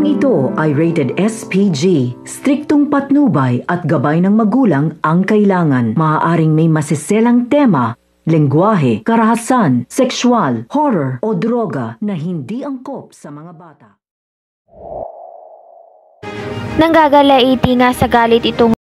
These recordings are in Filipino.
ito ay rated SPG. Striktong patnubay at gabay ng magulang ang kailangan. Maaaring may masiselang tema, lengguwahe, karahasan, sexual, horror o droga na hindi angkop sa mga bata. Nanggagalaiti nga sa galit itong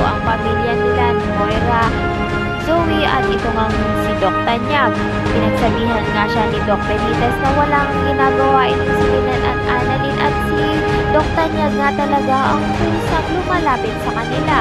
ang pamilya nila ni Moira, Zoe at ito ngang si Doc Tanyag. Pinagsabihan nga siya ni Doc Benitez na walang ginagawa itong si Linan at Annalyn at si Doc Tanyag nga talaga ang kusang lumalapit sa kanila.